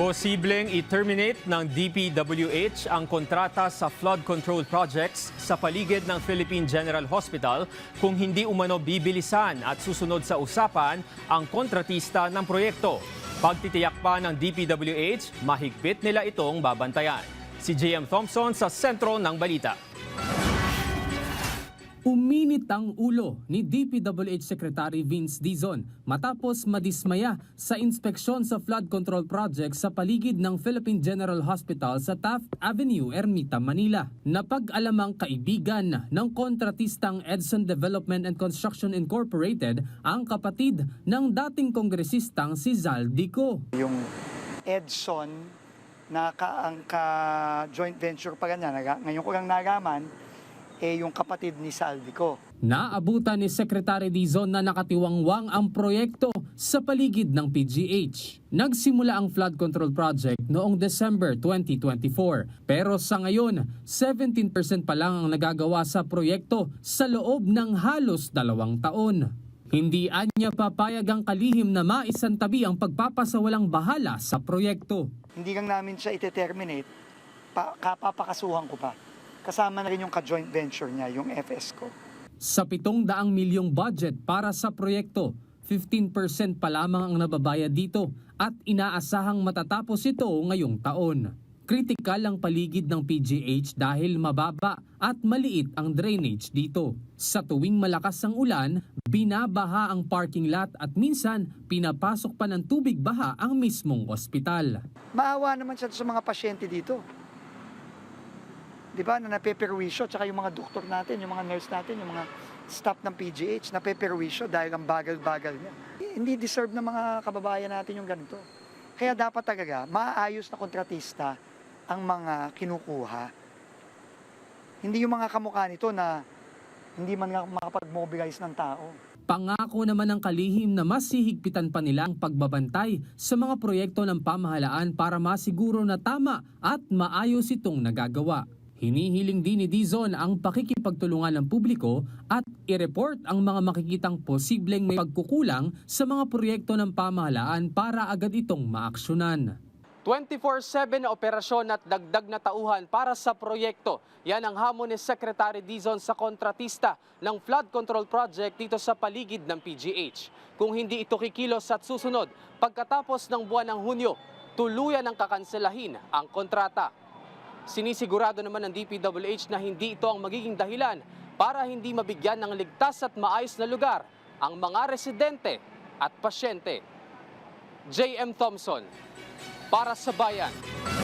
Posibleng i-terminate ng DPWH ang kontrata sa flood control projects sa paligid ng Philippine General Hospital kung hindi umano bibilisan at susunod sa usapan ang kontratista ng proyekto. Pagtitiyak pa ng DPWH, mahigpit nila itong babantayan. Si JM Thompson sa sentro ng balita. Uminit ang ulo ni DPWH Secretary Vince Dizon matapos madismaya sa inspeksyon sa flood control project sa paligid ng Philippine General Hospital sa Taft Avenue, Ermita, Manila. Napag-alamang kaibigan ng kontratistang Edson Development and Construction Incorporated ang kapatid ng dating kongresistang si Zaldico. Yung Edson na ang joint venture pa ganyan, ngayon ko lang nalaman, yung kapatid ni Zaldico. Naabutan ni Secretary Dizon na nakatiwangwang ang proyekto sa paligid ng PGH. Nagsimula ang flood control project noong December 2024. Pero sa ngayon, 17% pa lang ang nagagawa sa proyekto sa loob ng halos 2 taon. Hindi anya papayag ang kalihim na maisantabi ang pagpapasawalang bahala sa proyekto. Hindi lang namin siya ite-terminate, kapapakasuhan ko pa. Kasama na rin yung ka-joint venture niya, yung FS ko. Sa 700 milyong budget para sa proyekto, 15% pa lamang ang nababayad dito at inaasahang matatapos ito ngayong taon. Kritikal ang paligid ng PGH dahil mababa at maliit ang drainage dito. Sa tuwing malakas ang ulan, binabaha ang parking lot at minsan pinapasok pa ng tubig baha ang mismong ospital. Maawa naman siya sa mga pasyente dito. Di ba, na napeperwisyo, tsaka yung mga doktor natin, yung mga nurse natin, yung mga staff ng PGH, napeperwisyo dahil ang bagal-bagal niya. Hindi deserve ng mga kababayan natin yung ganito. Kaya dapat talaga, maayos na kontratista ang mga kinukuha. Hindi yung mga kamukha nito na hindi man nga makapag-mobilize ng tao. Pangako naman ng kalihim na mas hihigpitan pa nila ang pagbabantay sa mga proyekto ng pamahalaan para masiguro na tama at maayos itong nagagawa. Hinihiling din ni Dizon ang pakikipagtulungan ng publiko at i-report ang mga makikitang posibleng may pagkukulang sa mga proyekto ng pamahalaan para agad itong maaksyonan. 24/7 na operasyon at dagdag na tauhan para sa proyekto. Yan ang hamon ni Secretary Dizon sa kontratista ng flood control project dito sa paligid ng PGH. Kung hindi ito kikilos at susunod, pagkatapos ng buwan ng Hunyo, tuluyan ang kakanselahin ang kontrata. Sinisigurado naman ng DPWH na hindi ito ang magiging dahilan para hindi mabigyan ng ligtas at maayos na lugar ang mga residente at pasyente. JM Thompson, para sa Bayan.